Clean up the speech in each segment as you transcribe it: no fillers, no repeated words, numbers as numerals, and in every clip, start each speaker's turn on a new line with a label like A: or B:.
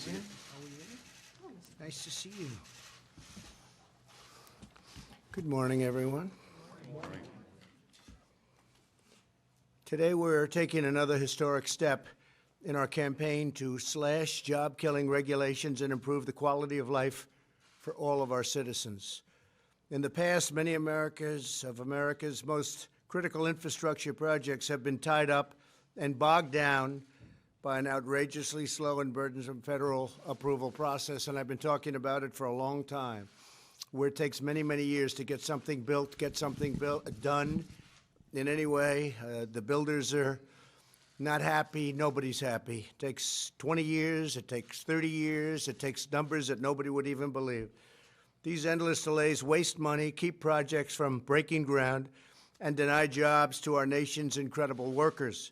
A: Jen, nice to see you. Good morning, everyone.
B: Good morning.
A: Today we're taking another historic step in our campaign to slash job-killing regulations and improve the quality of life for all of our citizens. In the past, many of America's most critical infrastructure projects have been tied up and bogged down by an outrageously slow and burdensome federal approval process, and I've been talking about it for a long time, where it takes many, many years to get something built, done in any way. The builders are not happy, nobody's happy. It takes 20 years, it takes 30 years, it takes numbers that nobody would even believe. These endless delays waste money, keep projects from breaking ground, and deny jobs to our nation's incredible workers.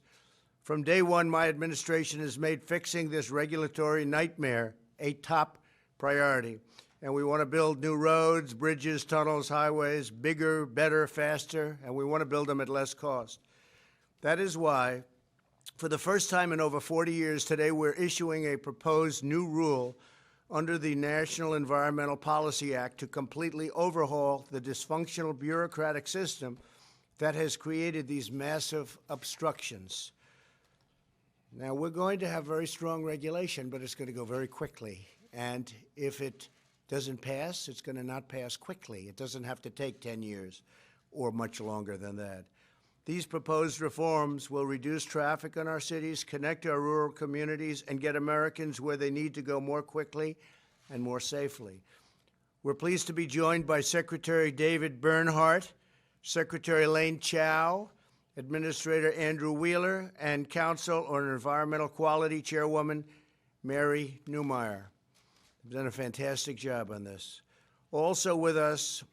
A: From day one, my administration has made fixing this regulatory nightmare a top priority. And we want to build new roads, bridges, tunnels, highways, bigger, better, faster, and we want to build them at less cost. That is why, for the first time in over 40 years, today we're issuing a proposed new rule under the National Environmental Policy Act to completely overhaul the dysfunctional bureaucratic system that has created these massive obstructions. Now, we're going to have very strong regulation, but it's going to go very quickly. And if it doesn't pass, it's going to not pass quickly. It doesn't have to take 10 years or much longer than that. These proposed reforms will reduce traffic in our cities, connect our rural communities, and get Americans where they need to go more quickly and more safely. We're pleased to be joined by Secretary David Bernhardt, Secretary Elaine Chao, Administrator Andrew Wheeler, and Council on Environmental Quality Chairwoman Mary Newmeyer. They've done a fantastic job on this. Also with us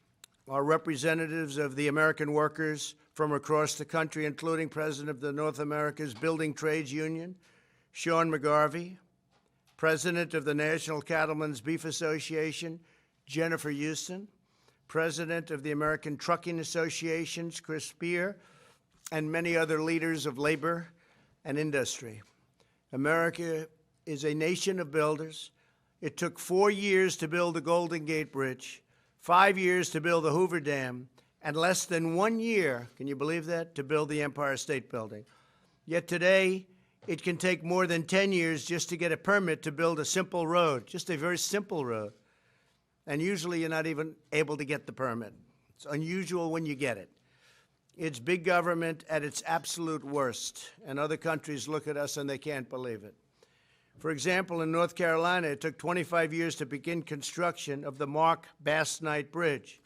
A: are representatives of the American workers from across the country, including President of the North America's Building Trades Union, Sean McGarvey, President of the National Cattlemen's Beef Association, Jennifer Houston, President of the American Trucking Associations, Chris Spear, and many other leaders of labor and industry. America is a nation of builders. It took 4 years to build the Golden Gate Bridge, 5 years to build the Hoover Dam, and less than 1 year, can you believe that, to build the Empire State Building. Yet today, it can take more than 10 years just to get a permit to build a simple road, just a very simple road. And usually you're not even able to get the permit. It's unusual when you get it. It's big government at its absolute worst, and other countries look at us and they can't believe it. For example, in North Carolina, it took 25 years to begin construction of the Mark Bass Knight Bridge.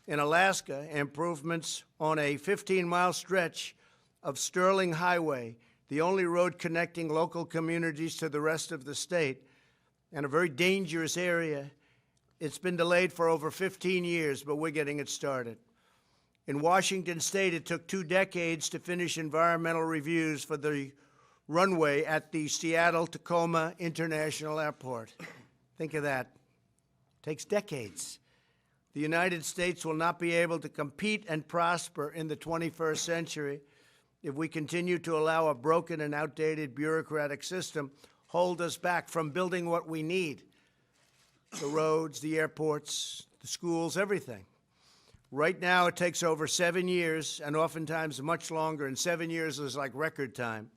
A: In Alaska, improvements on a 15-mile stretch of Sterling Highway, the only road connecting local communities to the rest of the state, and a very dangerous area. It's been delayed for over 15 years, but we're getting it started. In Washington State, it took 2 decades to finish environmental reviews for the runway at the Seattle-Tacoma International Airport. Think of that. It takes decades. The United States will not be able to compete and prosper in the 21st century if we continue to allow a broken and outdated bureaucratic system hold us back from building what we need: the roads, the airports, the schools, everything. Right now, it takes over 7 years, and oftentimes much longer, and 7 years is like record time,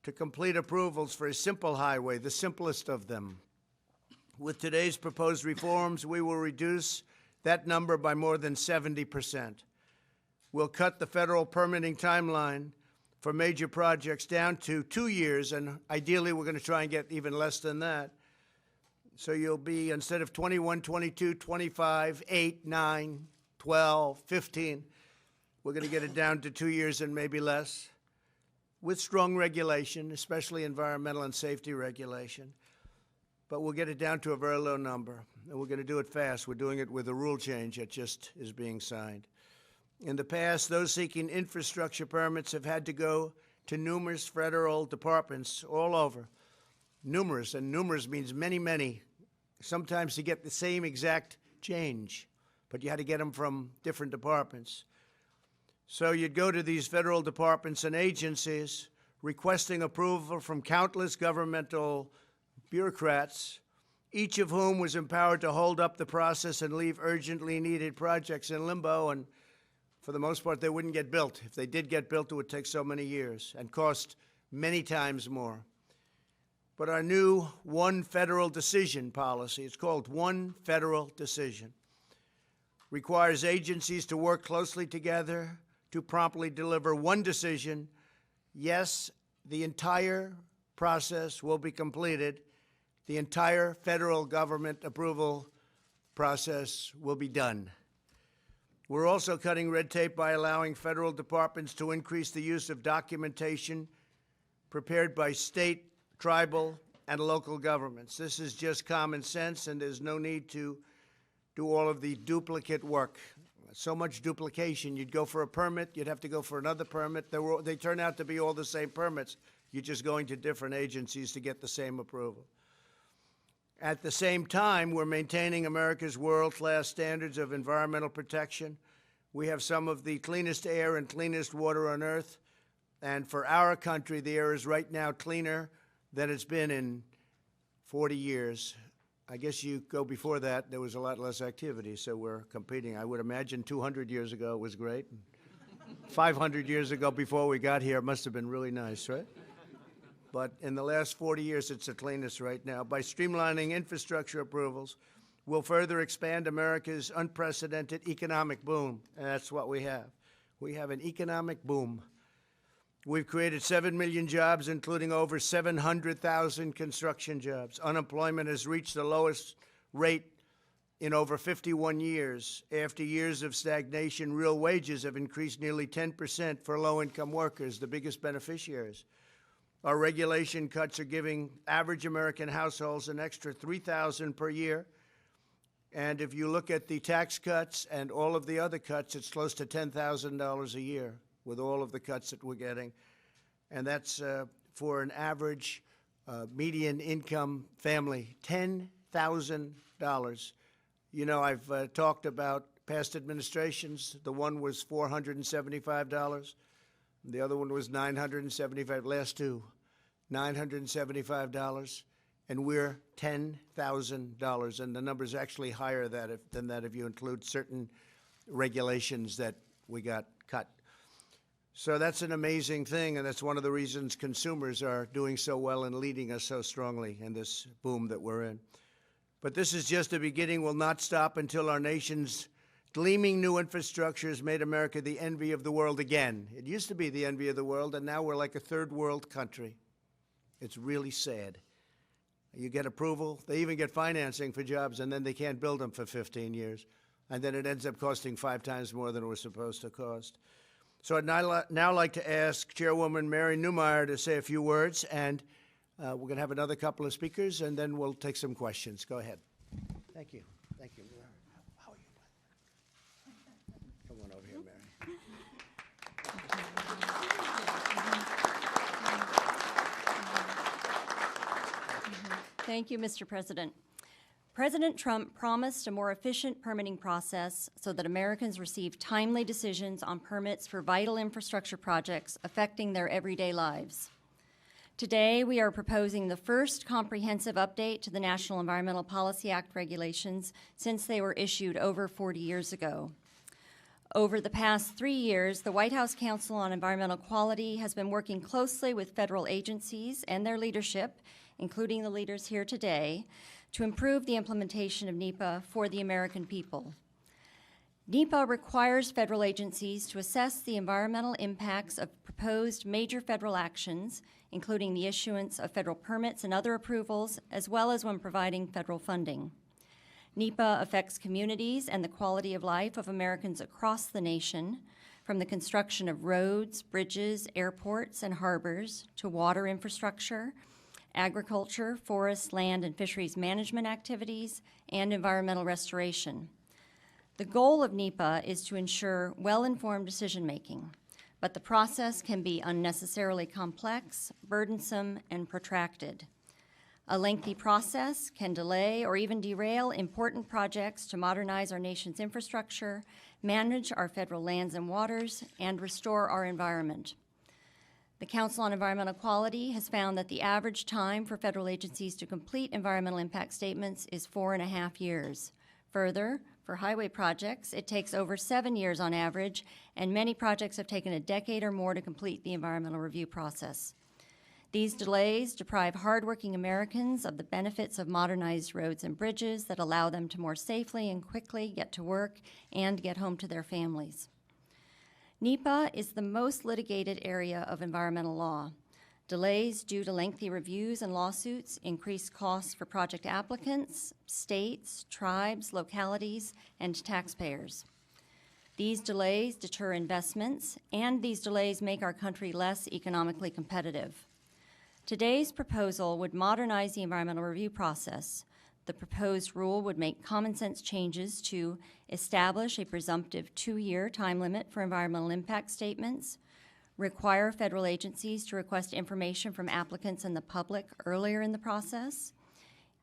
A: to complete approvals for a simple highway, the simplest of them. With today's proposed reforms, we will reduce that number by more than 70%. We'll cut the federal permitting timeline for major projects down to 2 years, and ideally we're going to try and get even less than that. So you'll be, instead of 21, 22, 25, 8, 9, 12, 15, we're going to get it down to 2 years and maybe less, with strong regulation, especially environmental and safety regulation. But we'll get it down to a very low number, and we're going to do it fast. We're doing it with a rule change that just is being signed. In the past, those seeking infrastructure permits have had to go to numerous federal departments all over. Numerous, and numerous means many, many, sometimes to get the same exact change, but you had to get them from different departments. So you'd go to these federal departments and agencies requesting approval from countless governmental bureaucrats, each of whom was empowered to hold up the process and leave urgently needed projects in limbo, and for the most part, they wouldn't get built. If they did get built, it would take so many years and cost many times more. But our new one federal decision policy, it's called one federal decision, requires agencies to work closely together to promptly deliver one decision. Yes, the entire process will be completed. The entire federal government approval process will be done. We're also cutting red tape by allowing federal departments to increase the use of documentation prepared by state, tribal, and local governments. This is just common sense, and there's no need to do all of the duplicate work. So much duplication. You'd go for a permit, you'd have to go for another permit. They turn out to be all the same permits. You're just going to different agencies to get the same approval. At the same time, we're maintaining America's world-class standards of environmental protection. We have some of the cleanest air and cleanest water on Earth. And for our country, the air is right now cleaner than it's been in 40 years. I guess you go before that, there was a lot less activity, so we're competing. I would imagine 200 years ago it was great. 500 years ago, before we got here, it must have been really nice, right? But in the last 40 years, it's the cleanest right now. By streamlining infrastructure approvals, we'll further expand America's unprecedented economic boom, and that's what we have. We have an economic boom. We've created 7 million jobs, including over 700,000 construction jobs. Unemployment has reached the lowest rate in over 51 years. After years of stagnation, real wages have increased nearly 10% for low-income workers, the biggest beneficiaries. Our regulation cuts are giving average American households an extra $3,000 per year. And if you look at the tax cuts and all of the other cuts, it's close to $10,000 a year with all of the cuts that we're getting. And that's for an average median income family, $10,000. You know, I've talked about past administrations. The one was $475. The other one was $975, last two, $975, and we're $10,000, and the number's actually higher than that if you include certain regulations that we got cut. So that's an amazing thing, and that's one of the reasons consumers are doing so well and leading us so strongly in this boom that we're in. But this is just the beginning. We'll not stop until our nation's gleaming new infrastructure has made America the envy of the world again. It used to be the envy of the world, and now we're like a third world country. It's really sad. You get approval, they even get financing for jobs, and then they can't build them for 15 years. And then it ends up costing 5 times more than it was supposed to cost. So I'd now like to ask Chairwoman Mary Newmeyer to say a few words, and we're going to have another couple of speakers, and then we'll take some questions. Go ahead. Thank you. Thank you. How are you? Come on over here, Mary.
B: Thank you, Mr. President. President Trump promised a more efficient permitting process so that Americans receive timely decisions on permits for vital infrastructure projects affecting their everyday lives. Today, we are proposing the first comprehensive update to the National Environmental Policy Act regulations since they were issued over 40 years ago. Over the past 3 years, the White House Council on Environmental Quality has been working closely with federal agencies and their leadership, including the leaders here today, to improve the implementation of NEPA for the American people. NEPA requires federal agencies to assess the environmental impacts of proposed major federal actions, including the issuance of federal permits and other approvals, as well as when providing federal funding. NEPA affects communities and the quality of life of Americans across the nation, from the construction of roads, bridges, airports, and harbors, to water infrastructure, agriculture, forest, land, and fisheries management activities, and environmental restoration. The goal of NEPA is to ensure well-informed decision-making, but the process can be unnecessarily complex, burdensome, and protracted. A lengthy process can delay or even derail important projects to modernize our nation's infrastructure, manage our federal lands and waters, and restore our environment. The Council on Environmental Quality has found that the average time for federal agencies to complete environmental impact statements is 4.5 years. Further, for highway projects, it takes over 7 years on average, and many projects have taken a decade or more to complete the environmental review process. These delays deprive hardworking Americans of the benefits of modernized roads and bridges that allow them to more safely and quickly get to work and get home to their families. NEPA is the most litigated area of environmental law. Delays due to lengthy reviews and lawsuits increase costs for project applicants, states, tribes, localities, and taxpayers. These delays deter investments, and these delays make our country less economically competitive. Today's proposal would modernize the environmental review process. The proposed rule would make common sense changes to establish a presumptive 2-year time limit for environmental impact statements, require federal agencies to request information from applicants and the public earlier in the process,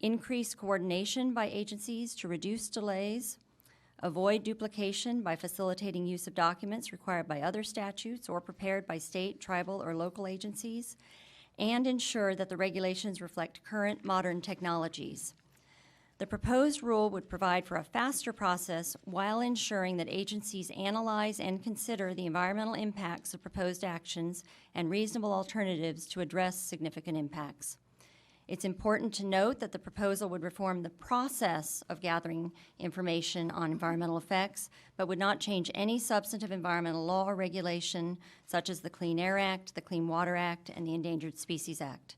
B: increase coordination by agencies to reduce delays, avoid duplication by facilitating use of documents required by other statutes or prepared by state, tribal, or local agencies, and ensure that the regulations reflect current modern technologies. The proposed rule would provide for a faster process while ensuring that agencies analyze and consider the environmental impacts of proposed actions and reasonable alternatives to address significant impacts. It's important to note that the proposal would reform the process of gathering information on environmental effects, but would not change any substantive environmental law or regulation, such as the Clean Air Act, the Clean Water Act, and the Endangered Species Act.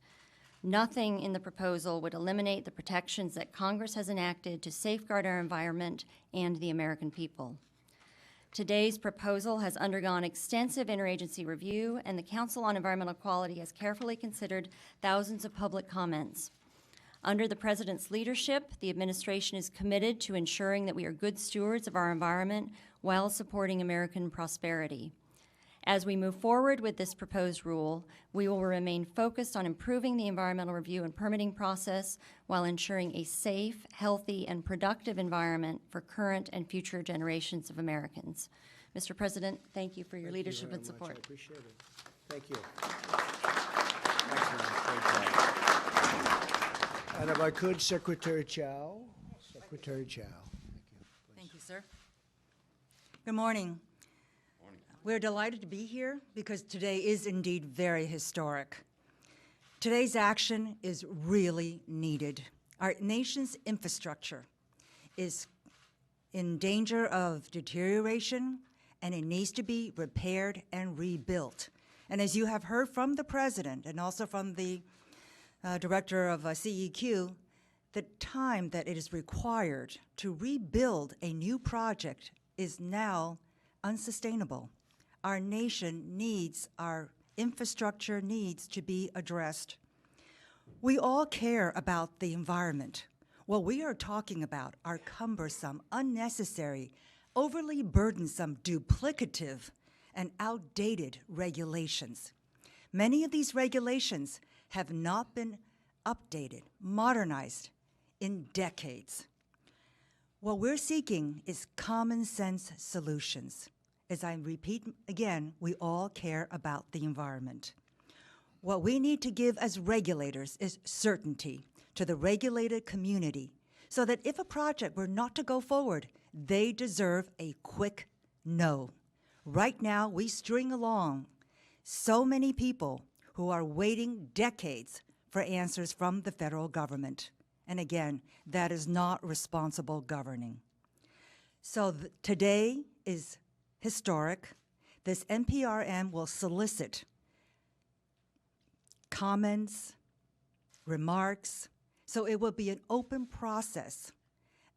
B: Nothing in the proposal would eliminate the protections that Congress has enacted to safeguard our environment and the American people. Today's proposal has undergone extensive interagency review, and the Council on Environmental Quality has carefully considered thousands of public comments. Under the President's leadership, the administration is committed to ensuring that we are good stewards of our environment while supporting American prosperity. As we move forward with this proposed rule, we will remain focused on improving the environmental review and permitting process while ensuring a safe, healthy, and productive environment for current and future generations of Americans. Mr. President, thank you for your leadership and support.
A: I appreciate it. Thank you. Excellent. Great job. And if I could, Secretary Chow. Secretary Chow.
C: Thank you, sir. Good morning. We're delighted to be here because today is indeed very historic. Today's action is really needed. Our nation's infrastructure is in danger of deterioration, and it needs to be repaired and rebuilt. And as you have heard from the President and also from the Director of CEQ, the time that it is required to rebuild a new project is now unsustainable. Our nation needs, our infrastructure needs to be addressed. We all care about the environment. What we are talking about are cumbersome, unnecessary, overly burdensome, duplicative, and outdated regulations. Many of these regulations have not been updated, modernized in decades. What we're seeking is common sense solutions. As I repeat again, we all care about the environment. What we need to give as regulators is certainty to the regulated community so that if a project were not to go forward, they deserve a quick no. Right now, we string along so many people who are waiting decades for answers from the federal government. And again, that is not responsible governing. So today is historic. This NPRM will solicit comments, remarks, so it will be an open process.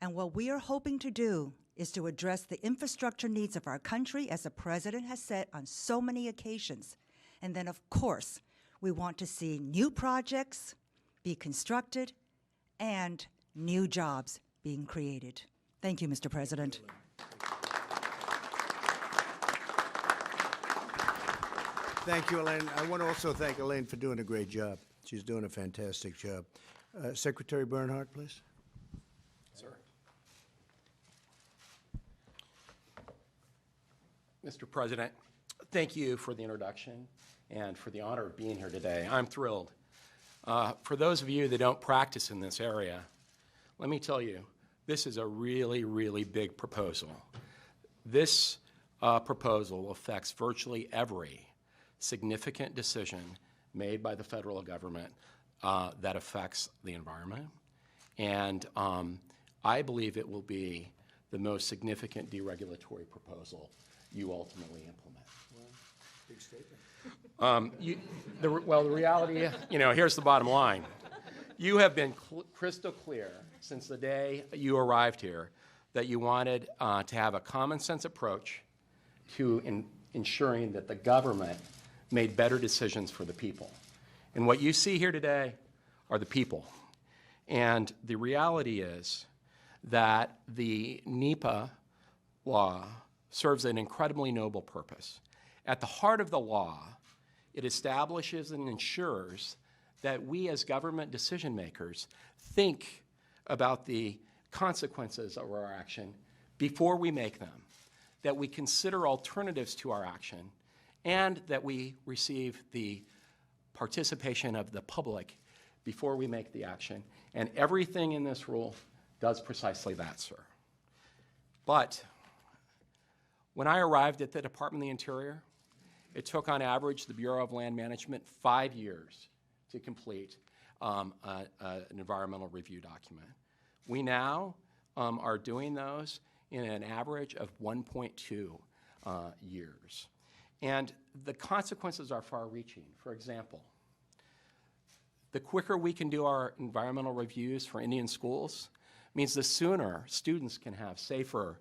C: And what we are hoping to do is to address the infrastructure needs of our country, as the President has said on so many occasions. And then, of course, we want to see new projects be constructed and new jobs being created. Thank you, Mr. President.
A: Thank you, Elaine. I want to also thank Elaine for doing a great job. She's doing a fantastic job. Secretary Bernhardt, please.
D: Sir. Mr. President, Thank you for the introduction and for the honor of being here today. I'm thrilled. For those of you that don't practice in this area, let me tell you, this is a really, really big proposal. This proposal affects virtually every significant decision made by the federal government that affects the environment. And I believe it will be the most significant deregulatory proposal you ultimately implement.
A: Big statement.
D: The reality, here's the bottom line. You have been crystal clear since the day you arrived here that you wanted to have a common sense approach to ensuring that the government made better decisions for the people. And what you see here today are the people. And the reality is that the NEPA law serves an incredibly noble purpose. At the heart of the law, it establishes and ensures that we as government decision makers think about the consequences of our action before we make them, that we consider alternatives to our action, and that we receive the participation of the public before we make the action. And everything in this rule does precisely that, sir. But when I arrived at the Department of the Interior, it took on average the Bureau of Land Management 5 years to complete an environmental review document. We now are doing those in an average of 1.2 years. And the consequences are far-reaching. For example, the quicker we can do our environmental reviews for Indian schools means the sooner students can have safer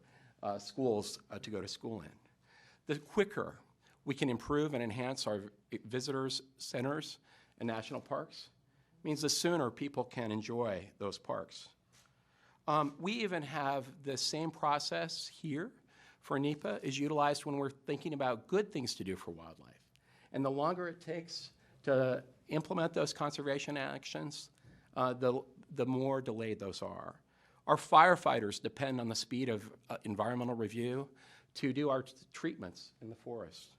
D: schools to go to school in. The quicker we can improve and enhance our visitors centers and national parks means the sooner people can enjoy those parks. We even have the same process here for NEPA is utilized when we're thinking about good things to do for wildlife. And the longer it takes to implement those conservation actions, the more delayed those are. Our firefighters depend on the speed of environmental review to do our treatments in the forest.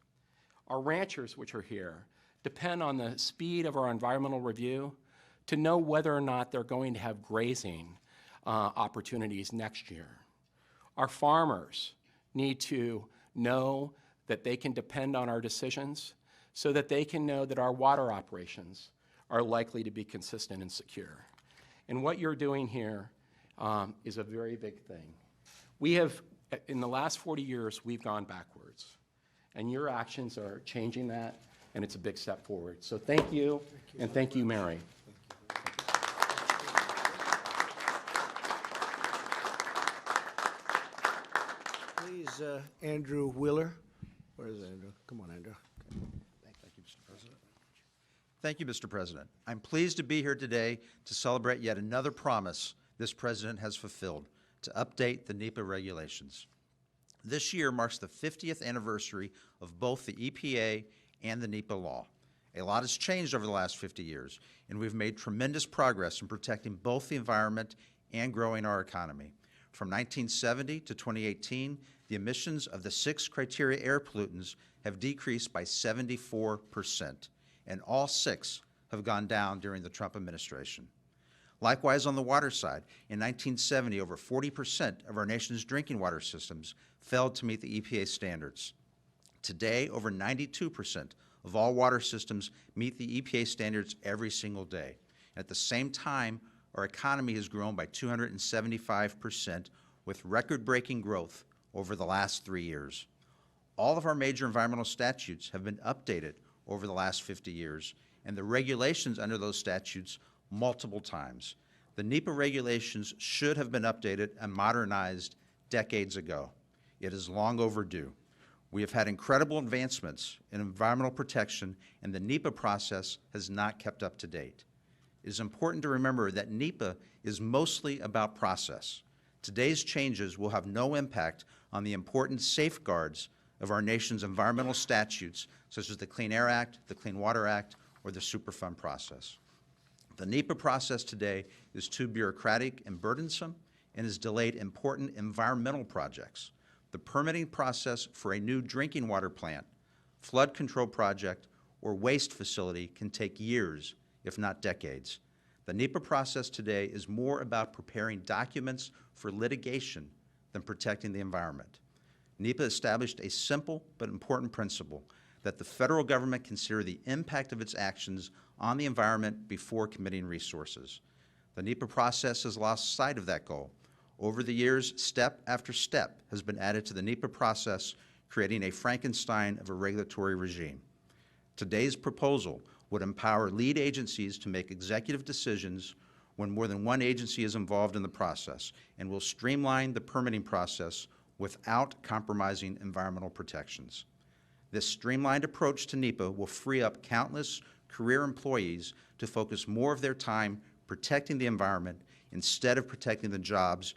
D: Our ranchers, which are here, depend on the speed of our environmental review to know whether or not they're going to have grazing opportunities next year. Our farmers need to know that they can depend on our decisions so that they can know that our water operations are likely to be consistent and secure. And what you're doing here is a very big thing. We have, in the last 40 years, we've gone backwards. And your actions are changing that, and it's a big step forward. So thank you, and thank you, Mary.
A: Please, Andrew Wheeler. Where is Andrew? Come on, Andrew.
E: Thank you, Mr. President. Thank you, Mr. President. I'm pleased to be here today to celebrate yet another promise this president has fulfilled, to update the NEPA regulations. This year marks the 50th anniversary of both the EPA and the NEPA law. A lot has changed over the last 50 years, and we've made tremendous progress in protecting both the environment and growing our economy. From 1970 to 2018, the emissions of the 6 criteria air pollutants have decreased by 74%, and all 6 have gone down during the Trump administration. Likewise, on the water side, in 1970, over 40% of our nation's drinking water systems failed to meet the EPA standards. Today, over 92% of all water systems meet the EPA standards every single day. At the same time, our economy has grown by 275%, with record-breaking growth over the last 3 years. All of our major environmental statutes have been updated over the last 50 years, and the regulations under those statutes multiple times. The NEPA regulations should have been updated and modernized decades ago. It is long overdue. We have had incredible advancements in environmental protection, and the NEPA process has not kept up to date. It is important to remember that NEPA is mostly about process. Today's changes will have no impact on the important safeguards of our nation's environmental statutes, such as the Clean Air Act, the Clean Water Act, or the Superfund process. The NEPA process today is too bureaucratic and burdensome and has delayed important environmental projects. The permitting process for a new drinking water plant flood control project, or waste facility can take years, if not decades. The NEPA process today is more about preparing documents for litigation than protecting the environment. NEPA established a simple but important principle that the federal government consider the impact of its actions on the environment before committing resources. The NEPA process has lost sight of that goal. Over the years, step after step has been added to the NEPA process, creating a Frankenstein of a regulatory regime. Today's proposal would empower lead agencies to make executive decisions when more than one agency is involved in the process, and will streamline the permitting process without compromising environmental protections. This streamlined approach to NEPA will free up countless career employees to focus more of their time protecting the environment instead of protecting the jobs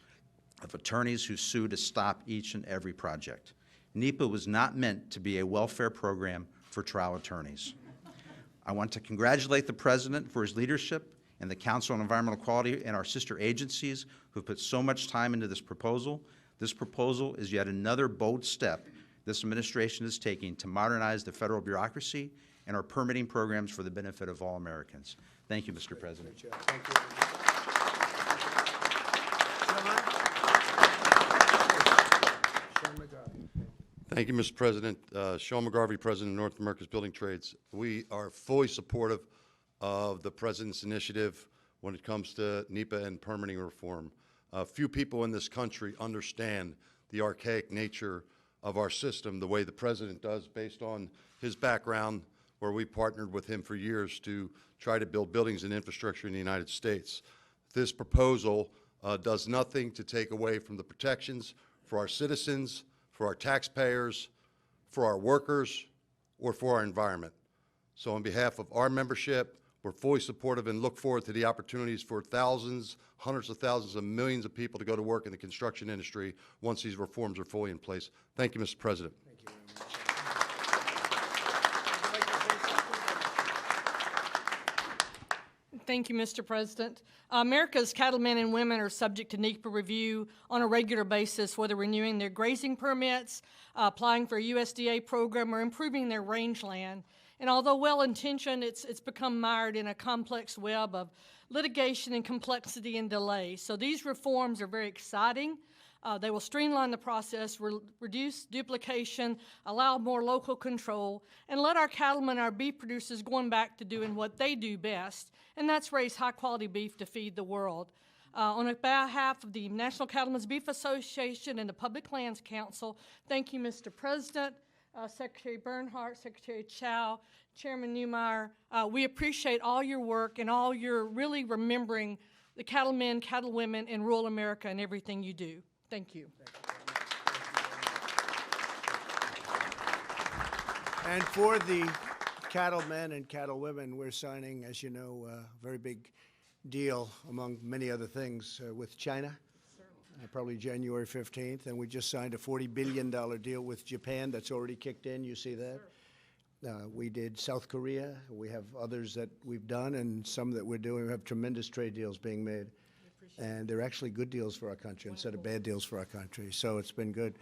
E: of attorneys who sue to stop each and every project. NEPA was not meant to be a welfare program for trial attorneys. I want to congratulate the President for his leadership and the Council on Environmental Quality and our sister agencies who have put so much time into this proposal. This proposal is yet another bold step this administration is taking to modernize the federal bureaucracy and our permitting programs for the benefit of all Americans. Thank you, Mr. President.
A: Thank you. Sean McGarvey.
F: Thank you, Mr. President. Sean McGarvey, President of North America's Building Trades. We are fully supportive of the President's initiative when it comes to NEPA and permitting reform. Few people in this country understand the archaic nature of our system the way the President does, based on his background, where we partnered with him for years to try to build buildings and infrastructure in the United States. This proposal does nothing to take away from the protections for our citizens, for our taxpayers, for our workers, or for our environment. So on behalf of our membership, we're fully supportive and look forward to the opportunities for thousands, hundreds of thousands, and millions of people to go to work in the construction industry once these reforms are fully in place. Thank you, Mr. President.
A: Thank you very much.
G: Thank you, Mr. President. America's cattlemen and women are subject to NEPA review on a regular basis, whether renewing their grazing permits, applying for a USDA program, or improving their rangeland. And although well-intentioned, it's become mired in a complex web of litigation and complexity and delay. So these reforms are very exciting. They will streamline the process, reduce duplication, allow more local control, and let our cattlemen, our beef producers, going back to doing what they do best, and that's raise high-quality beef to feed the world. On behalf of the National Cattlemen's Beef Association and the Public Lands Council, thank you, Mr. President, Secretary Bernhardt, Secretary Chow, Chairman Neumeyer. We appreciate all your work and all your really remembering the cattlemen, cattlewomen in rural America and everything you do. Thank you.
A: And for the cattlemen and cattlewomen, we're signing, as you know, a very big deal, among many other things, with China. Probably January 15th, and we just signed a $40 billion deal with Japan that's already kicked in. You see that? We did South Korea. We have others that we've done and some that we're doing. We have tremendous trade deals being made, and they're actually good deals for our country instead of bad deals for our country, so it's been good.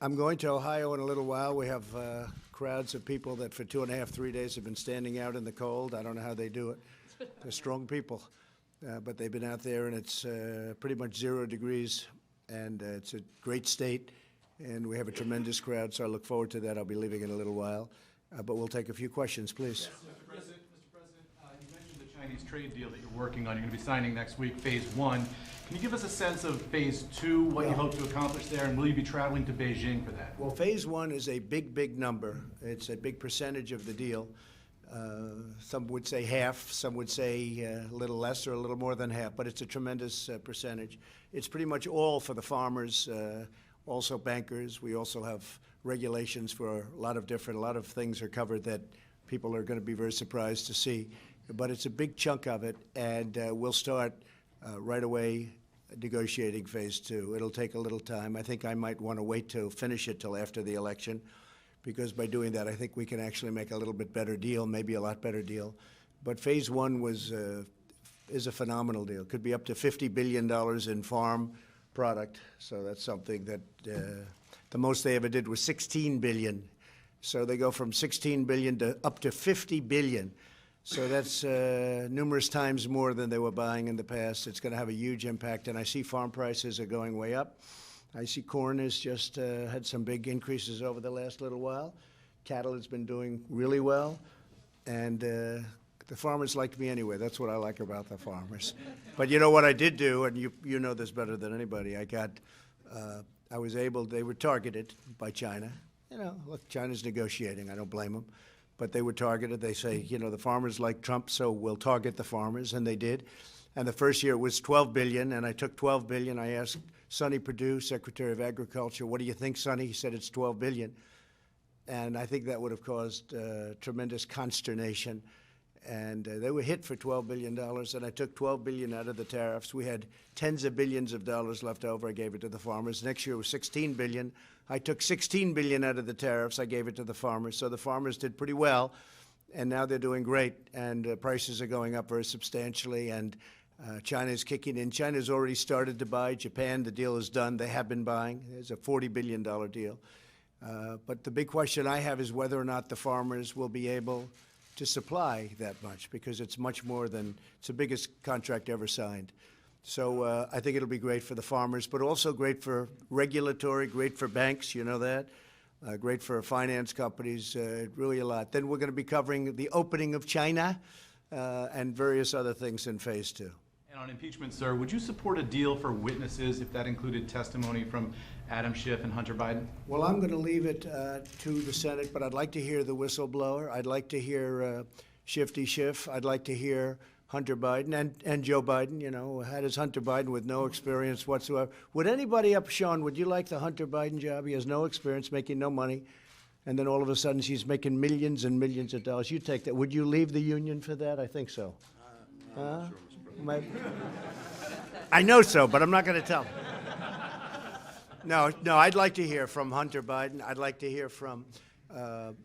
A: I'm going to Ohio in a little while. We have crowds of people that for 2.5, 3 days have been standing out in the cold. I don't know how they do it. They're strong people. But they've been out there, and it's pretty much 0 degrees, and it's a great state, and we have a tremendous crowd, so I look forward to that. I'll be leaving in a little while, but we'll take a few questions, please.
H: Mr. President, you mentioned the Chinese trade deal that you're working on. You're going to be signing next week, Phase 1. Can you give us a sense of Phase 2, what you hope to accomplish there, and will you be traveling to Beijing for that?
A: Well, Phase 1 is a big, big number. It's a big percentage of the deal. Some would say half, some would say a little less or a little more than half, but it's a tremendous percentage. It's pretty much all for the farmers, also bankers. We also have regulations for a lot of things are covered that people are going to be very surprised to see. But it's a big chunk of it, and we'll start right away negotiating Phase 2. It'll take a little time. I think I might want to wait to finish it till after the election, because by doing that, I think we can actually make a little bit better deal, maybe a lot better deal. But Phase 1 is a phenomenal deal. Could be up to $50 billion in farm product, so that's something that the most they ever did was $16 billion. So they go from 16 billion to up to 50 billion. So that's numerous times more than they were buying in the past. It's going to have a huge impact. And I see farm prices are going way up. I see corn has just had some big increases over the last little while. Cattle has been doing really well. And the farmers like me anyway. That's what I like about the farmers. But you know what I did do, and you know this better than anybody. They were targeted by China. You know, look, China's negotiating. I don't blame them. But they were targeted. They say, you know, the farmers like Trump, so we'll target the farmers, and they did. And the first year it was $12 billion, and I took $12 billion. I asked Sonny Perdue, Secretary of Agriculture, what do you think, Sonny? He said it's $12 billion. And I think that would have caused tremendous consternation. And they were hit for $12 billion, and I took $12 billion out of the tariffs. We had tens of billions of dollars left over. I gave it to the farmers. Next year was $16 billion. I took $16 billion out of the tariffs. I gave it to the farmers. So the farmers did pretty well, and now they're doing great, and prices are going up very substantially, and China's kicking in. China's already started to buy. Japan, the deal is done. They have been buying. It's a $40 billion deal. But the big question I have is whether or not the farmers will be able to supply that much, because it's much more than, it's the biggest contract ever signed. So I think it'll be great for the farmers, but also great for regulatory, great for banks, you know that, great for finance companies, really a lot. Then we're going to be covering the opening of China and various other things in phase 2.
H: And on impeachment, sir, would you support a deal for witnesses if that included testimony from Adam Schiff and Hunter Biden?
A: Well, I'm going to leave it to the Senate, but I'd like to hear the whistleblower. I'd like to hear Shifty Schiff. I'd like to hear Hunter Biden and Joe Biden. You know, how does Hunter Biden with no experience whatsoever? Would anybody Sean, would you like the Hunter Biden job? He has no experience, making no money, and then all of a sudden she's making millions and millions of dollars. You take that. Would you leave the union for that? I think so.
F: I'm not sure, Mr. President.
A: I know so, but I'm not going to tell. No, I'd like to hear from Hunter Biden. I'd like to hear from,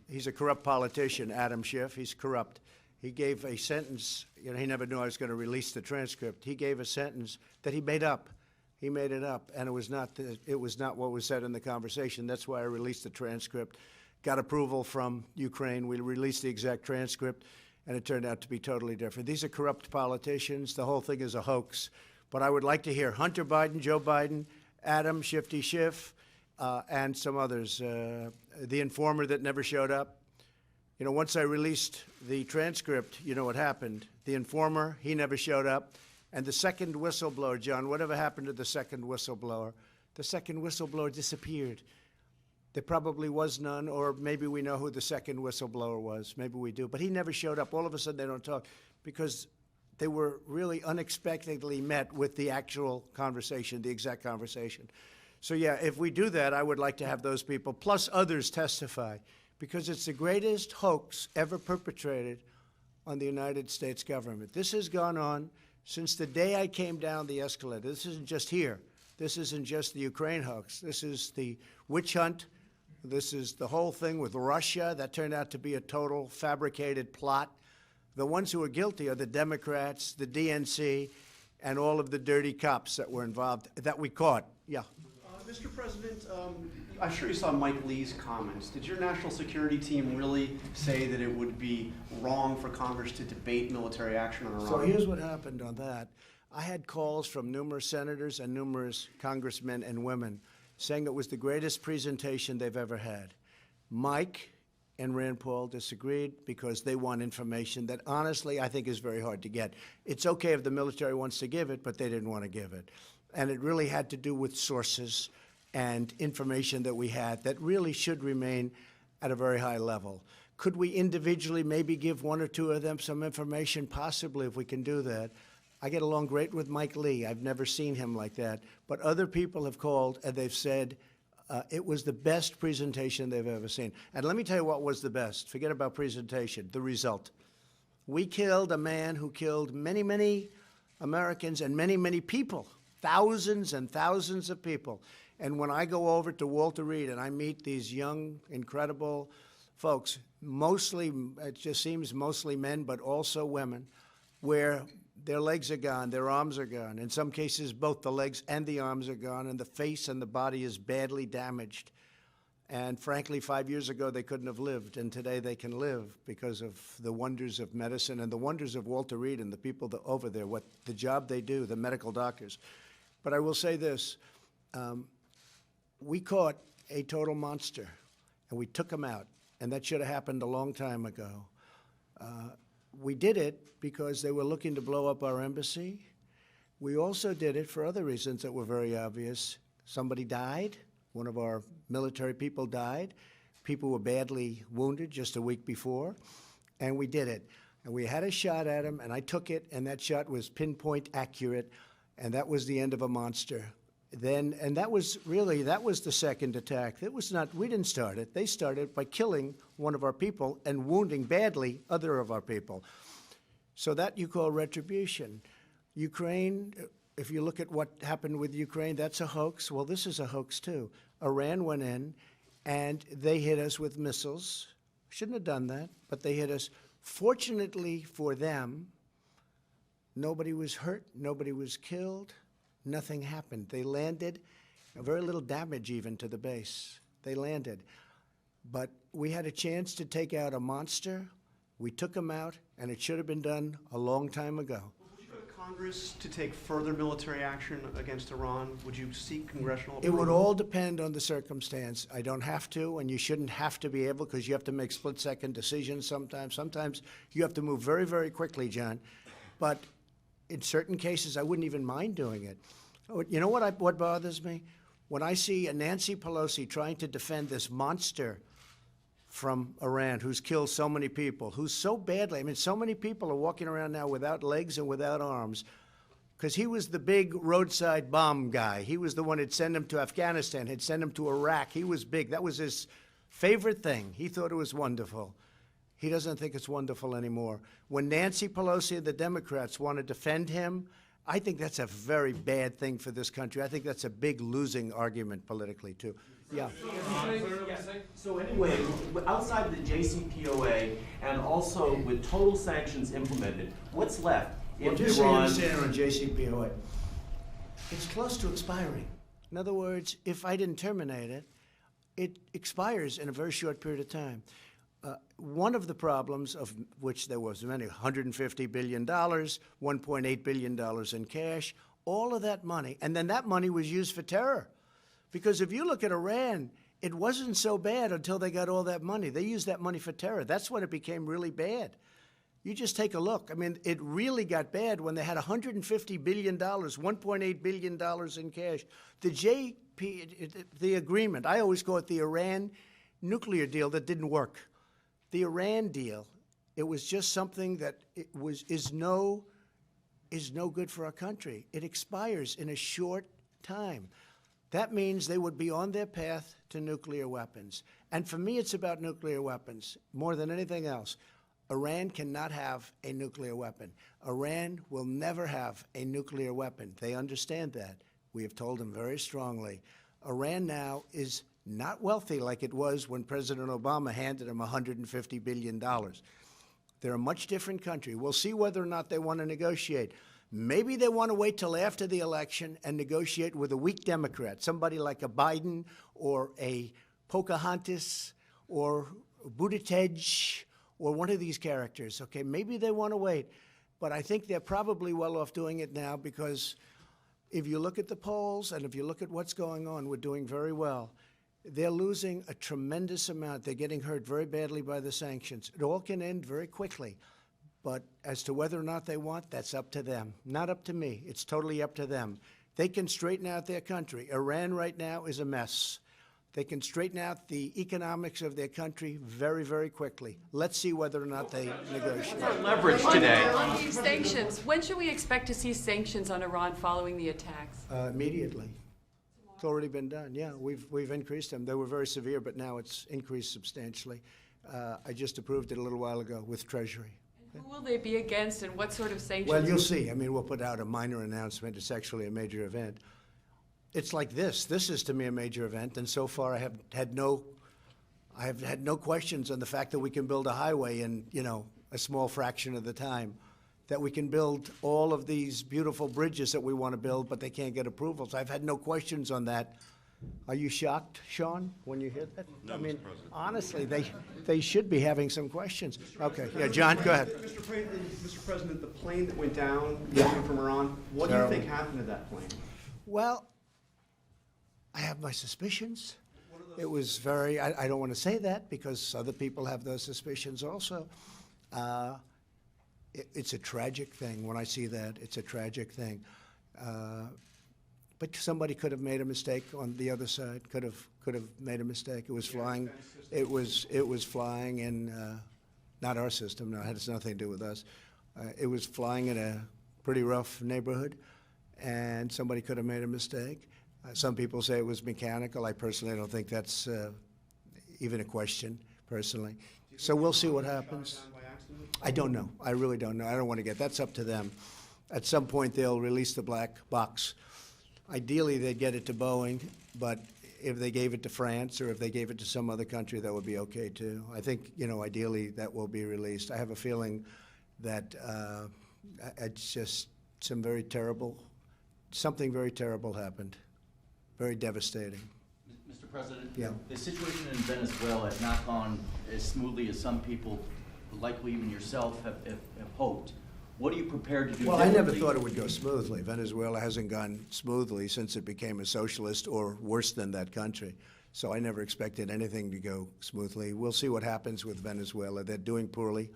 A: he's a corrupt politician, Adam Schiff. He's corrupt. He gave a sentence, you know, he never knew I was going to release the transcript. He gave a sentence that he made up. He made it up, and it was not what was said in the conversation. That's why I released the transcript. Got approval from Ukraine. We released the exact transcript, and it turned out to be totally different. These are corrupt politicians. The whole thing is a hoax. But I would like to hear Hunter Biden, Joe Biden, Adam, Shifty Schiff, and some others. The informer that never showed up. You know, once I released the transcript, you know what happened. The informer, he never showed up. And the second whistleblower, John, whatever happened to the second whistleblower? The second whistleblower disappeared. There probably was none, or maybe we know who the second whistleblower was. Maybe we do. But he never showed up. All of a sudden they don't talk because they were really unexpectedly met with the actual conversation, the exact conversation. So yeah, if we do that, I would like to have those people, plus others, testify, because it's the greatest hoax ever perpetrated on the United States government. This has gone on since the day I came down the escalator. This isn't just here. This isn't just the Ukraine hoax. This is the witch hunt. This is the whole thing with Russia. That turned out to be a total fabricated plot. The ones who are guilty are the Democrats, the DNC, and all of the dirty cops that were involved, that we caught. Yeah.
I: Mr. President, I'm sure you saw Mike Lee's comments. Did your national security team really say that it would be wrong for Congress to debate military action on Iran?
A: So here's what happened on that. I had calls from numerous senators and numerous congressmen and women saying it was the greatest presentation they've ever had. Mike and Rand Paul disagreed because they want information that, honestly, I think is very hard to get. It's okay if the military wants to give it, but they didn't want to give it. And it really had to do with sources and information that we had that really should remain at a very high level. Could we individually maybe give one or two of them some information? Possibly, if we can do that. I get along great with Mike Lee. I've never seen him like that. But other people have called and they've said it was the best presentation they've ever seen. And let me tell you what was the best. Forget about presentation, the result. We killed a man who killed many, many Americans and many, many people, thousands and thousands of people. And when I go over to Walter Reed and I meet these young, incredible folks, mostly, it just seems mostly men, but also women, where their legs are gone, their arms are gone. In some cases, both the legs and the arms are gone, and the face and the body is badly damaged. And frankly, 5 years ago, they couldn't have lived, and today they can live because of the wonders of medicine and the wonders of Walter Reed and the people over there, what the job they do, the medical doctors. But I will say this, we caught a total monster, and we took him out, and that should have happened a long time ago. We did it because they were looking to blow up our embassy. We also did it for other reasons that were very obvious. Somebody died. One of our military people died. People were badly wounded just a week before, and we did it. And we had a shot at him, and I took it, and that shot was pinpoint accurate, and that was the end of a monster. Then, and that was the second attack. It was not, we didn't start it. They started by killing one of our people and wounding badly other of our people. So that you call retribution. Ukraine, if you look at what happened with Ukraine, that's a hoax. Well, this is a hoax too. Iran went in and they hit us with missiles. Shouldn't have done that, but they hit us. Fortunately for them, nobody was hurt, nobody was killed, nothing happened. They landed, very little damage even to the base. They landed. But we had a chance to take out a monster. We took him out, and it should have been done a long time ago.
I: Would you go to Congress to take further military action against Iran? Would you seek congressional
A: It
I: approval?
A: would all depend on the circumstance. I don't have to, and you shouldn't have to be able, because you have to make split-second decisions sometimes. Sometimes you have to move very, very quickly, John. But in certain cases, I wouldn't even mind doing it. You know what bothers me? When I see a Nancy Pelosi trying to defend this monster from Iran who's killed so many people, who's so badly, I mean, so many people are walking around now without legs and without arms, because he was the big roadside bomb guy. He was the one who'd send them to Afghanistan, had sent them to Iraq. He was big. That was his favorite thing. He thought it was wonderful. He doesn't think it's wonderful anymore. When Nancy Pelosi and the Democrats want to defend him, I think that's a very bad thing for this country. I think that's a big losing argument politically, too. Yeah.
J: So anyway, outside of the JCPOA and also with total sanctions implemented, what's left?
A: Well,
J: If
A: just so you
J: Iran-
A: understand on JCPOA, it's close to expiring. In other words, if I didn't terminate it, it expires in a very short period of time. One of the problems, of which there was many, $150 billion, $1.8 billion in cash, all of that money, and then that money was used for terror. Because if you look at Iran, it wasn't so bad until they got all that money. They used that money for terror. That's when it became really bad. You just take a look. I mean, it really got bad when they had $150 billion, $1.8 billion in cash. The agreement, I always call it the Iran nuclear deal that didn't work. The Iran deal, it was just something that is no good for our country. It expires in a short time. That means they would be on their path to nuclear weapons. And for me, it's about nuclear weapons more than anything else. Iran cannot have a nuclear weapon. Iran will never have a nuclear weapon. They understand that. We have told them very strongly. Iran now is not wealthy like it was when President Obama handed them $150 billion. They're a much different country. We'll see whether or not they want to negotiate. Maybe they want to wait till after the election and negotiate with a weak Democrat, somebody like a Biden or a Pocahontas or Buttigieg or one of these characters, okay? Maybe they want to wait. But I think they're probably well off doing it now because if you look at the polls and if you look at what's going on, we're doing very well. They're losing a tremendous amount. They're getting hurt very badly by the sanctions. It all can end very quickly. But as to whether or not they want, that's up to them. Not up to me. It's totally up to them. They can straighten out their country. Iran right now is a mess. They can straighten out the economics of their country very, very quickly. Let's see whether or not they negotiate.
D: Leverage today.
K: On these sanctions, when should we expect to see sanctions on Iran following the attacks?
A: Immediately. It's already been done. Yeah, we've increased them. They were very severe, but now it's increased substantially. I just approved it a little while ago with Treasury.
K: Who will they be against and what sort of sanctions?
A: Well, you'll see. I mean, we'll put out a minor announcement. It's actually a major event. It's like this. This is to me a major event, and so far I have had no questions on the fact that we can build a highway in, a small fraction of the time, that we can build all of these beautiful bridges that we want to build, but they can't get approvals. I've had no questions on that Are you shocked, Sean, when you hear that?
F: No,
A: I mean,
F: Mr. President.
A: honestly, they should be having some questions. Okay, yeah, John, go ahead.
I: Mr. President, the plane that went down
A: Yeah.
I: coming from Iran, what do you
A: Terrible.
I: think happened to that plane?
A: Well, I have my suspicions. It was very, I don't want to say that because other people have those suspicions also. It's a tragic thing. When I see that, it's a tragic thing. But somebody could have made a mistake on the other side. Could have made a mistake. It was flying. It was flying in not our system. No, it has nothing to do with us. It was flying in a pretty rough neighborhood, and somebody could have made a mistake. Some people say it was mechanical. I personally don't think that's even a question, personally. So we'll see what happens. I don't know. I really don't know. I don't want to get, that's up to them. At some point, they'll release the black box. Ideally, they'd get it to Boeing, but if they gave it to France or if they gave it to some other country, that would be okay too. I think, ideally, that will be released. I have a feeling that it's just something very terrible happened. Very devastating.
J: Mr. President?
A: Yeah.
J: The situation in Venezuela has not gone as smoothly as some people, likely even yourself, have hoped. What are you prepared to do
A: Well, I never
J: differently?
A: thought it would go smoothly. Venezuela hasn't gone smoothly since it became a socialist or worse than that country. So I never expected anything to go smoothly. We'll see what happens with Venezuela. They're doing poorly.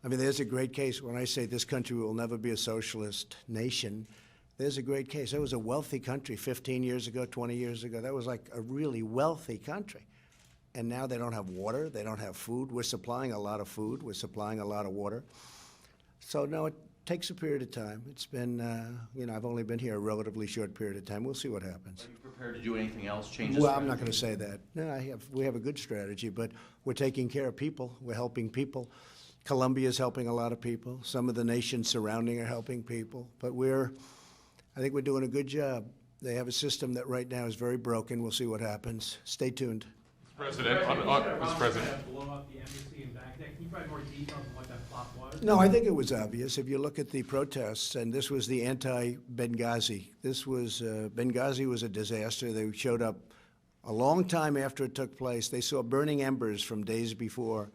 A: I mean, there's a great case. When I say this country will never be a socialist nation, there's a great case. It was a wealthy country 15 years ago, 20 years ago. That was like a really wealthy country. And now they don't have water. They don't have food. We're supplying a lot of food. We're supplying a lot of water. So, no, it takes a period of time. It's been, I've only been here a relatively short period of time. We'll see what happens.
J: Are you prepared to do anything else, change the
A: Well, I'm
J: strategy?
A: not going to say that. No, we have a good strategy, but we're taking care of people. We're helping people. Colombia is helping a lot of people. Some of the nations surrounding are helping people. But I think we're doing a good job. They have a system that right now is very broken. We'll see what happens. Stay tuned.
L: President, Mr. President.
M: Blow up the embassy in Baghdad. Can you provide more details on what that plot was?
A: No, I think it was obvious. If you look at the protests, and this was the anti-Benghazi. Benghazi was a disaster. They showed up a long time after it took place. They saw burning embers from days before.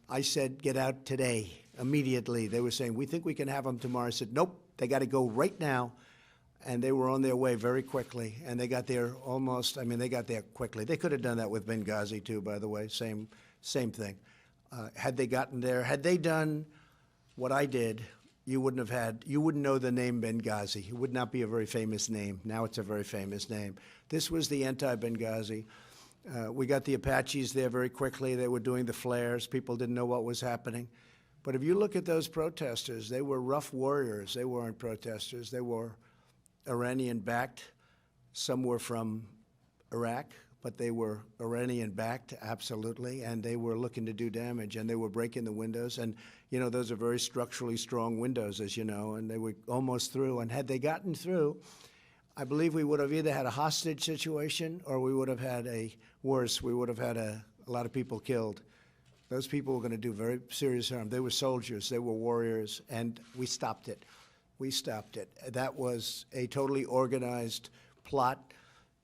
A: I said, get out today, immediately. They were saying, we think we can have them tomorrow. I said, nope, they got to go right now. And they were on their way very quickly, and they got there they got there quickly. They could have done that with Benghazi too, by the way, same thing. Had they gotten there, had they done what I did, you wouldn't know the name Benghazi. It would not be a very famous name. Now it's a very famous name. This was the anti-Benghazi. We got the Apaches there very quickly. They were doing the flares. People didn't know what was happening. But if you look at those protesters, they were rough warriors. They weren't protesters. They were Iranian-backed. Some were from Iraq, but they were Iranian-backed, absolutely, and they were looking to do damage, and they were breaking the windows. And, those are very structurally strong windows, as you know, and they were almost through. And had they gotten through, I believe we would have either had a hostage situation or we would have had we would have had a lot of people killed. Those people were going to do very serious harm. They were soldiers, they were warriors, and we stopped it. We stopped it. That was a totally organized plot,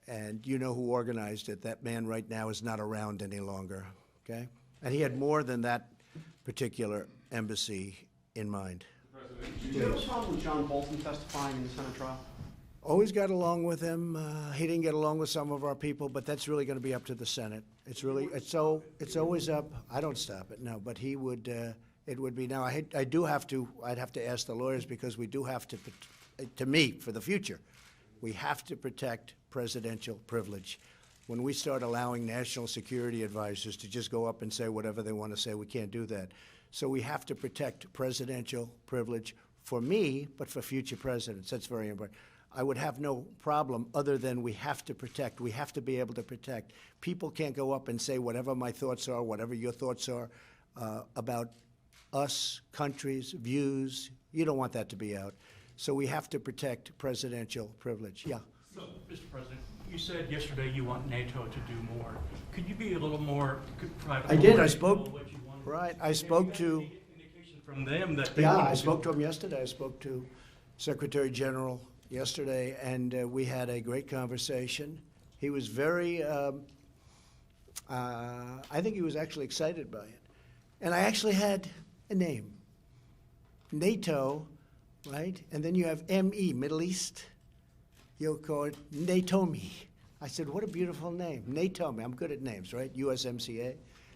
A: and you know who organized it. That man right now is not around any longer, okay? And he had more than that particular embassy in mind.
I: Do you have a problem with John Bolton testifying in the Senate trial?
A: Always got along with him. He didn't get along with some of our people, but that's really going to be up to the Senate. It's always up. I don't stop it, no, but he would, it would be. Now, I'd have to ask the lawyers because we do have to me, for the future, we have to protect presidential privilege. When we start allowing national security advisors to just go up and say whatever they want to say, we can't do that. So we have to protect presidential privilege for me, but for future presidents. That's very important. I would have no problem other than we have to protect. We have to be able to protect. People can't go up and say whatever my thoughts are, whatever your thoughts are about us, countries, views. You don't want that to be out. So we have to protect presidential privilege. Yeah.
M: So, Mr. President, you said yesterday you want NATO to do more. Could you be a little more, provide a
A: I
M: little
A: did.
M: more
A: I
M: detail
A: spoke.
M: on what you want?
A: Right. I
M: Have
A: spoke
M: you got
A: to.
M: any indication from them that they
A: Yeah,
M: want
A: I
M: to
A: spoke
M: do
A: to him yesterday. I spoke to Secretary General yesterday, and we had a great conversation. He was very, I think he was actually excited by it. And I actually had a name, NATO, right? And then you have ME, Middle East. You'll call it NATOMI. I said, what a beautiful name, NATOMI. I'm good at names, right? USMCA,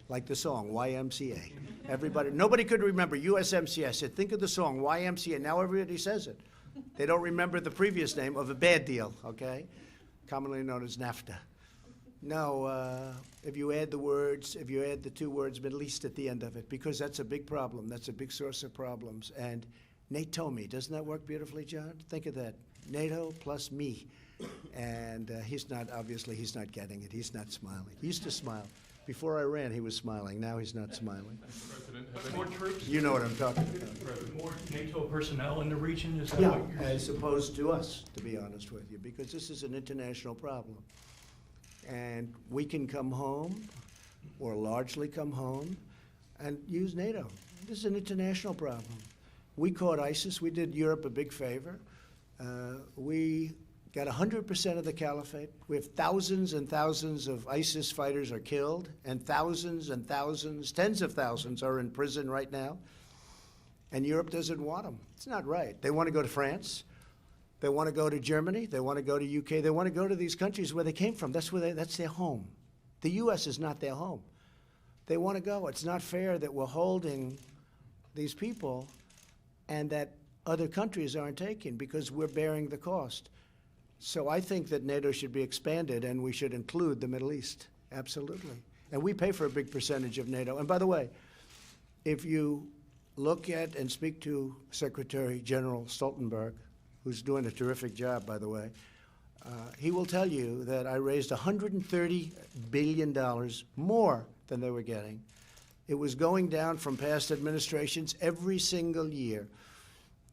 A: like the song, YMCA. Everybody, nobody could remember USMCA. I said, think of the song, YMCA. Now everybody says it. They don't remember the previous name of a bad deal, okay? Commonly known as NAFTA. No, if you add the two words Middle East at the end of it, because that's a big problem. That's a big source of problems. And NATOMI, doesn't that work beautifully, John? Think of that. NATO plus me. And obviously he's not getting it. He's not smiling. He used to smile. Before I ran, he was smiling. Now he's not smiling.
M: More troops?
A: You know what I'm talking about.
M: More NATO personnel in the region, is that
A: Yeah,
M: what you're saying?
A: as opposed to us, to be honest with you, because this is an international problem. And we can come home, or largely come home, and use NATO. This is an international problem. We caught ISIS. We did Europe a big favor. We got 100% of the caliphate. We have thousands and thousands of ISIS fighters are killed, and thousands, tens of thousands are in prison right now. And Europe doesn't want them. It's not right. They want to go to France. They want to go to Germany. They want to go to UK. They want to go to these countries where they came from. That's their home. The U.S. is not their home. They want to go. It's not fair that we're holding these people and that other countries aren't taking because we're bearing the cost. So I think that NATO should be expanded and we should include the Middle East. Absolutely. And we pay for a big percentage of NATO. And by the way, if you look at and speak to Secretary General Stoltenberg, who's doing a terrific job, by the way, he will tell you that I raised $130 billion more than they were getting. It was going down from past administrations every single year.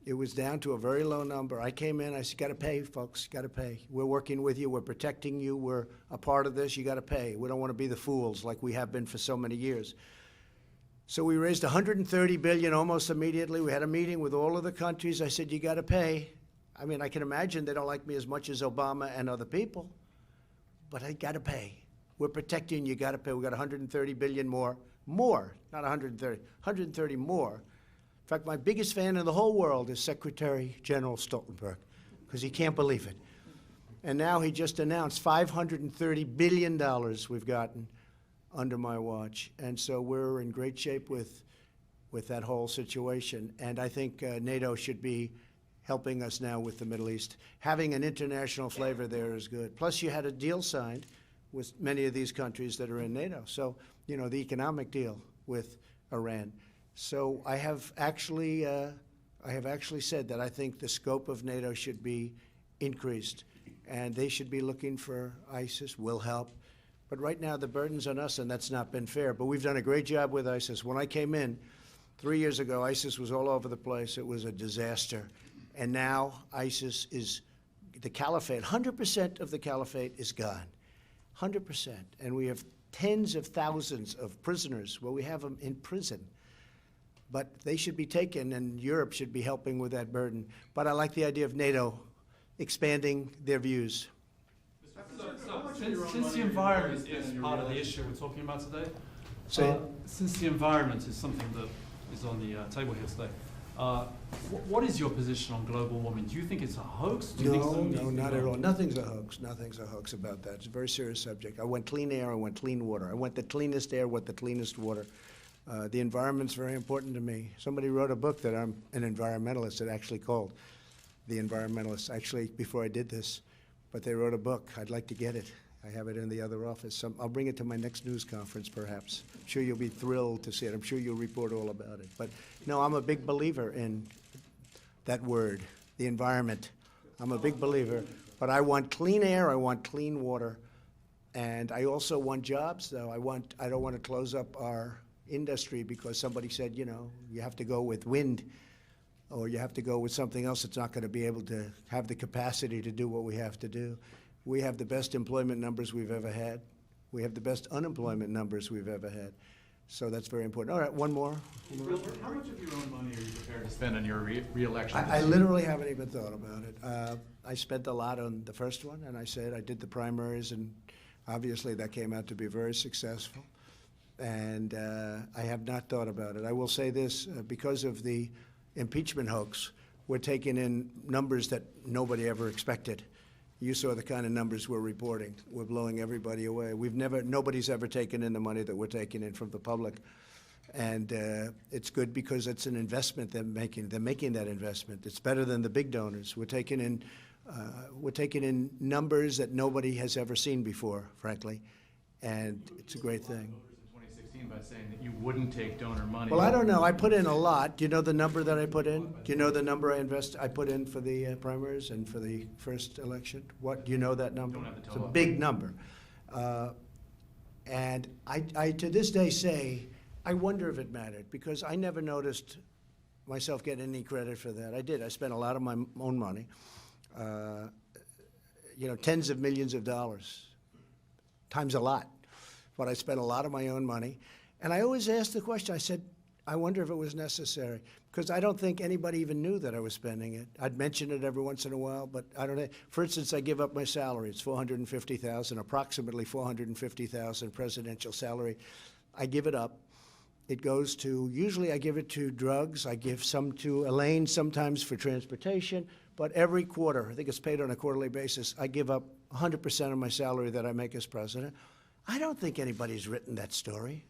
A: It was down to a very low number. I came in, I said, got to pay, folks, got to pay. We're working with you, we're protecting you, we're a part of this, you got to pay. We don't want to be the fools like we have been for so many years. So we raised $130 billion almost immediately. We had a meeting with all of the countries. I said, you got to pay. I mean, I can imagine they don't like me as much as Obama and other people, but I got to pay. We're protecting you, got to pay. We got $130 billion more, not 130 more. In fact, my biggest fan in the whole world is Secretary General Stoltenberg, because he can't believe it. And now he just announced $530 billion we've gotten under my watch. And so we're in great shape with that whole situation. And I think NATO should be helping us now with the Middle East. Having an international flavor there is good. Plus, you had a deal signed with many of these countries that are in NATO. So, you know, the economic deal with Iran. So I have actually said that I think the scope of NATO should be increased, and they should be looking for ISIS. Will help. But right now, the burden's on us, and that's not been fair. But we've done a great job with ISIS. When I came in 3 years ago, ISIS was all over the place. It was a disaster. And now ISIS is the caliphate. 100% of the caliphate is gone. 100%. And we have tens of thousands of prisoners. Well, we have them in prison. But they should be taken, and Europe should be helping with that burden. But I like the idea of NATO expanding their views.
H: Since the environment is part of the issue we're talking about today, since the environment is something that is on the table here today, what is your position on global warming? Do you think it's a hoax? Do you think something needs to be
A: not at
H: done?
A: all. Nothing's a hoax. Nothing's a hoax about that. It's a very serious subject. I want clean air. I want clean water. I want the cleanest air. I want the cleanest water. The environment's very important to me. Somebody wrote a book that I'm an environmentalist. It actually called The Environmentalist, actually, before I did this. But they wrote a book. I'd like to get it. I have it in the other office. I'll bring it to my next news conference, perhaps. I'm sure you'll be thrilled to see it. I'm sure you'll report all about it. But no, I'm a big believer in that word, the environment. I'm a big believer. But I want clean air. I want clean water. And I also want jobs, though. I don't want to close up our industry because somebody said, you know, you have to go with wind or you have to go with something else that's not going to be able to have the capacity to do what we have to do. We have the best employment numbers we've ever had. We have the best unemployment numbers we've ever had. So that's very important. All right, one more.
H: How much of your own money are you prepared to spend on your re-election?
A: I literally haven't even thought about it. I spent a lot on the first one, and I said I did the primaries, and obviously that came out to be very successful. And I have not thought about it. I will say this, because of the impeachment hoax, we're taking in numbers that nobody ever expected. You saw the kind of numbers we're reporting. We're blowing everybody away. Nobody's ever taken in the money that we're taking in from the public. And it's good because it's an investment they're making. They're making that investment. It's better than the big donors. We're taking in numbers that nobody has ever seen before, frankly. And it's a great thing.
H: 2016 by saying that you wouldn't take donor money.
A: Well, I don't know. I put in a lot. Do you know the number that I put in? Do you know the number I put in for the primaries and for the first election? What, do you know that number?
H: Don't have the
A: It's a
H: total.
A: big number. And I to this day say, I wonder if it mattered, because I never noticed myself getting any credit for that. I did. I spent a lot of my own money, tens of millions of dollars, times a lot. But I spent a lot of my own money. And I always asked the question, I said, I wonder if it was necessary, because I don't think anybody even knew that I was spending it. I'd mention it every once in a while, but I don't know. For instance, I give up my salary. It's $450,000, approximately $450,000 presidential salary. I give it up. It goes to, usually I give it to drugs. I give some to Elaine sometimes for transportation, but every quarter, I think it's paid on a quarterly basis, I give up 100% of my salary that I make as president. I don't think anybody's written that story.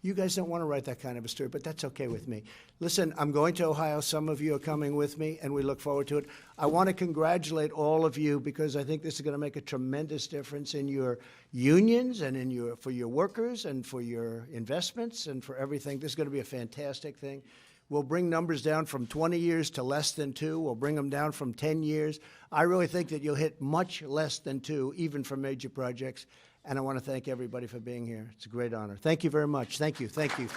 A: You guys don't want to write that kind of a story, but that's okay with me. Listen, I'm going to Ohio. Some of you are coming with me, and we look forward to it. I want to congratulate all of you, because I think this is going to make a tremendous difference in your unions and for your workers and for your investments and for everything. This is going to be a fantastic thing. We'll bring numbers down from 20 years to less than 2. We'll bring them down from 10 years. I really think that you'll hit much less than 2, even for major projects. And I want to thank everybody for being here. It's a great honor. Thank you very much. Thank you. Thank you.